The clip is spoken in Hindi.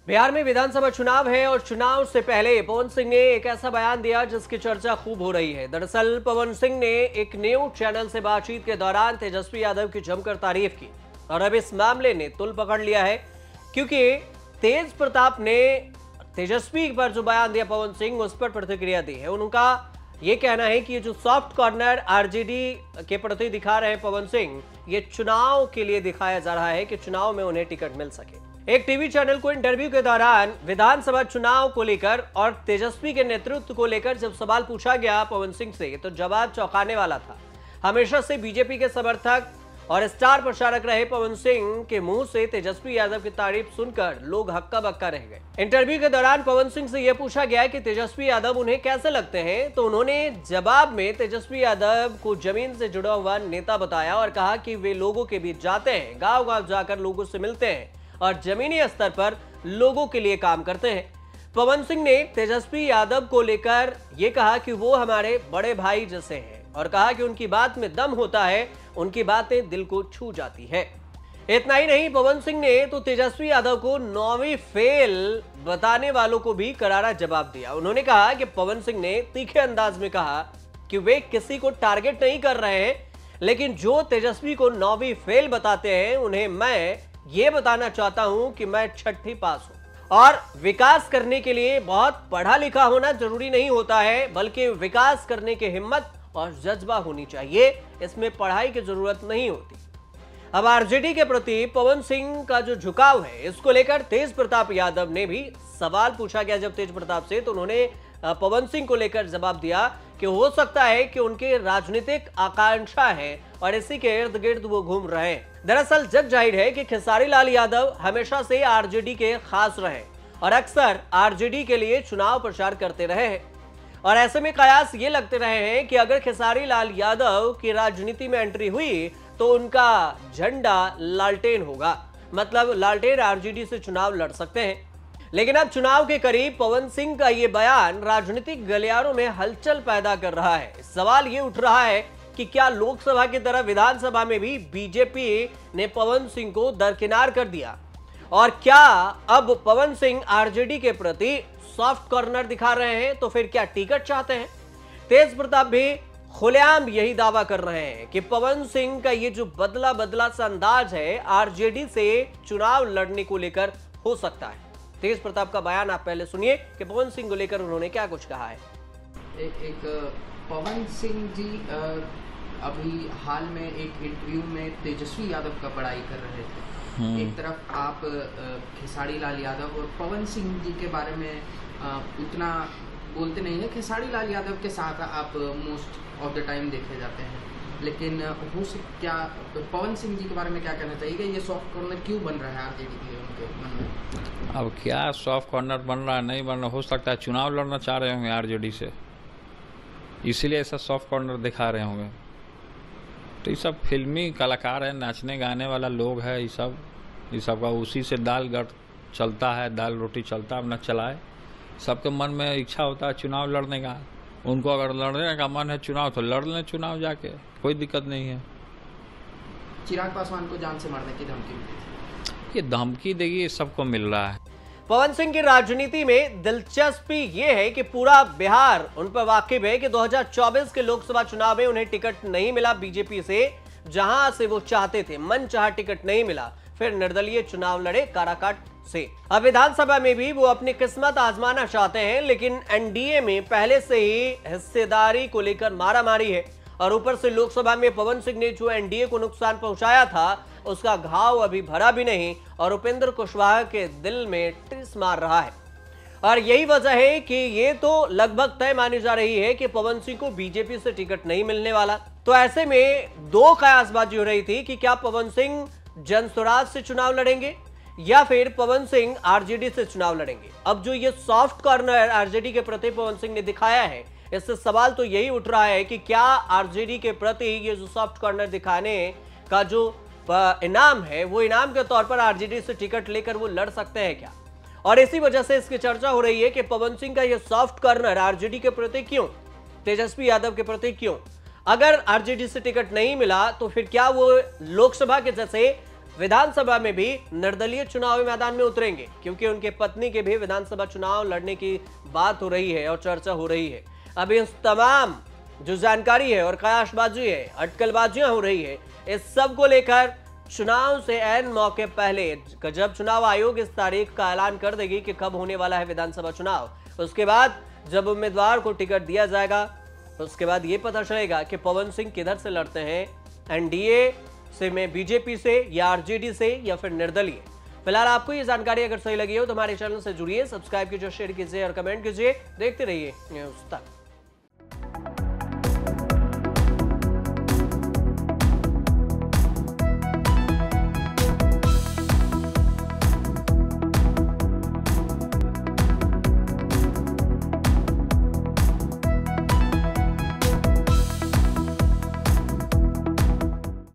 बिहार में विधानसभा चुनाव है और चुनाव से पहले पवन सिंह ने एक ऐसा बयान दिया जिसकी चर्चा खूब हो रही है। दरअसल पवन सिंह ने एक न्यूज चैनल से बातचीत के दौरान तेजस्वी यादव की जमकर तारीफ की और अब इस मामले ने तुल पकड़ लिया है, क्योंकि तेज प्रताप ने तेजस्वी पर जो बयान दिया पवन सिंह उस पर प्रतिक्रिया दी है। उनका ये कहना है कि ये जो सॉफ्ट कॉर्नर आरजेडी के प्रति दिखा रहे हैं पवन सिंह, ये चुनाव के लिए दिखाया जा रहा है कि चुनाव में उन्हें टिकट मिल सके। एक टीवी चैनल को इंटरव्यू के दौरान विधानसभा चुनाव को लेकर और तेजस्वी के नेतृत्व को लेकर जब सवाल पूछा गया पवन सिंह से, तो जवाब चौंकाने वाला था। हमेशा से बीजेपी के समर्थक और स्टार प्रचारक रहे पवन सिंह के मुंह से तेजस्वी यादव की तारीफ सुनकर लोग हक्का बक्का रह गए। इंटरव्यू के दौरान पवन सिंह से यह पूछा गया कि तेजस्वी यादव उन्हें कैसे लगते हैं, तो उन्होंने जवाब में तेजस्वी यादव को जमीन से जुड़ा हुआ नेता बताया और कहा कि वे लोगों के बीच जाते हैं, गांव-गांव जाकर लोगों से मिलते हैं और जमीनी स्तर पर लोगों के लिए काम करते हैं। पवन सिंह ने तेजस्वी यादव को लेकर यह कहा कि वो हमारे बड़े भाई जैसे हैं और कहा कि उनकी बात में दम होता है, उनकी बातें दिल को छू जाती है। इतना ही नहीं, पवन सिंह ने तो तेजस्वी यादव को 9वीं फेल बताने वालों को भी करारा जवाब दिया। उन्होंने कहा कि पवन सिंह ने तीखे अंदाज में कहा कि वे किसी को टारगेट नहीं कर रहे हैं, लेकिन जो तेजस्वी को 9वीं फेल बताते हैं उन्हें मैं ये बताना चाहता हूं कि मैं 6ठी पास हूं और विकास करने के लिए बहुत पढ़ा लिखा होना जरूरी नहीं होता है, बल्कि विकास करने की हिम्मत और जज्बा होनी चाहिए। इसमें पढ़ाई की जरूरत नहीं होती। अब आरजेडी के प्रति पवन सिंह का जो झुकाव है, इसको लेकर तेज प्रताप यादव ने भी सवाल पूछा गया जब तेज प्रताप से, तो उन्होंने पवन सिंह को लेकर जवाब दिया कि हो सकता है कि उनके राजनीतिक आकांक्षा है और इसी के इर्द गिर्द वो घूम रहे हैं। दरअसल जग जाहिर है कि खेसारी लाल यादव हमेशा से आरजेडी के खास रहे और अक्सर आरजेडी के लिए चुनाव प्रचार करते रहे हैं और ऐसे में कयास ये लगते रहे हैं कि अगर खेसारी लाल यादव की राजनीति में एंट्री हुई तो उनका झंडा लालटेन होगा, मतलब लालटेन आरजेडी से चुनाव लड़ सकते हैं। लेकिन अब चुनाव के करीब पवन सिंह का ये बयान राजनीतिक गलियारों में हलचल पैदा कर रहा है। सवाल ये उठ रहा है कि क्या लोकसभा की तरह विधानसभा में भी बीजेपी ने पवन सिंह को दरकिनार कर दिया और क्या अब पवन सिंह आरजेडी के प्रति सॉफ्ट कॉर्नर दिखा रहे हैं, तो फिर क्या टिकट चाहते हैं? तेज प्रताप भी खुलेआम यही दावा कर रहे हैं कि पवन सिंह का ये जो बदला बदला सा अंदाज है आरजेडी से चुनाव लड़ने को लेकर हो सकता है। तेज प्रताप का बयान आप पहले सुनिए कि पवन सिंह को लेकर उन्होंने क्या कुछ कहा है। एक पवन सिंह जी अभी हाल में एक इंटरव्यू में तेजस्वी यादव का बड़ाई कर रहे थे। एक तरफ आप खेसारी लाल यादव और पवन सिंह जी के बारे में उतना बोलते नहीं है। खेसारी लाल यादव के साथ आप मोस्ट ऑफ द टाइम देखे जाते हैं, लेकिन क्या पवन सिंह जी के बारे में क्या कहना चाहिए कि ये सॉफ्ट कॉर्नर क्यों बन रहा है आरजेडी के लिए उनके मन में? अब क्या सॉफ्ट कॉर्नर बन रहा है, नहीं बन रहा, हो सकता है चुनाव लड़ना चाह रहे होंगे आरजेडी से, इसीलिए ऐसा सॉफ्ट कॉर्नर दिखा रहे होंगे। तो ये सब फिल्मी कलाकार है, नाचने गाने वाला लोग है, ये सब का उसी से दाल गट चलता है, दाल रोटी चलता है, अपना चलाए। सबके मन में इच्छा होता है चुनाव लड़ने का। उनको अगर लड़ने का मन है चुनाव तो लड़ लें चुनाव जाके, कोई दिक्कत नहीं है। चिराग पासवान को जान से मारने की धमकी, ये धमकी देगी, सबको मिल रहा है। पवन सिंह की राजनीति में दिलचस्पी ये है कि पूरा बिहार उन पर वाकिफ है कि 2024 के लोकसभा चुनाव में उन्हें टिकट नहीं मिला बीजेपी से, जहां से वो चाहते थे, मन चाहा टिकट नहीं मिला, फिर निर्दलीय चुनाव लड़े काराकाट से। अब विधानसभा में भी वो अपनी किस्मत आजमाना चाहते हैं, लेकिन एनडीए में पहले से ही हिस्सेदारी को लेकर मारामारी है और ऊपर से लोकसभा में पवन सिंह ने जो एनडीए को नुकसान पहुंचाया था उसका घाव अभी भरा भी नहीं और उपेंद्र कुशवाहा के दिल में टिस मार रहा है। और यही वजह है कि ये तो लगभग तय मानी जा रही है कि पवन सिंह को बीजेपी से टिकट नहीं मिलने वाला। तो ऐसे में दो कयासबाजी हो रही थी कि क्या पवन सिंह जनसुराज से चुनाव लड़ेंगे या फिर पवन सिंह आरजेडी से चुनाव लड़ेंगे। अब जो ये सॉफ्ट कॉर्नर आरजेडी के प्रति पवन सिंह ने दिखाया है, इससे सवाल तो यही उठ रहा है कि क्या आरजेडी के प्रति ये जो सॉफ्ट कॉर्नर दिखाने का जो इनाम है, वो इनाम के तौर पर आरजेडी से टिकट लेकर वो लड़ सकते हैं क्या? और इसी वजह से इसकी चर्चा हो रही है कि पवन सिंह का ये सॉफ्ट कॉर्नर आरजेडी के प्रति क्यों, तेजस्वी यादव के प्रति क्यों? अगर आरजेडी से टिकट नहीं मिला तो फिर क्या वो लोकसभा के जैसे विधानसभा में भी निर्दलीय चुनावी मैदान में उतरेंगे, क्योंकि उनके पत्नी के भी विधानसभा चुनाव लड़ने की बात हो रही है और चर्चा हो रही है। अब इस तमाम जो जानकारी है और कयासबाजी है, अटकलबाजियां हो रही है, इस सब को लेकर चुनाव से ऐन मौके पहले जब चुनाव आयोग इस तारीख का ऐलान कर देगी कि कब होने वाला है विधानसभा चुनाव, उसके बाद जब उम्मीदवार को टिकट दिया जाएगा, उसके बाद ये पता चलेगा कि पवन सिंह किधर से लड़ते हैं, एनडीए से में बीजेपी से या आरजेडी से या फिर निर्दलीय। फिलहाल आपको ये जानकारी अगर सही लगी हो तो हमारे चैनल से जुड़िए, सब्सक्राइब कीजिए, शेयर कीजिए और कमेंट कीजिए। देखते रहिए न्यूज़ तक।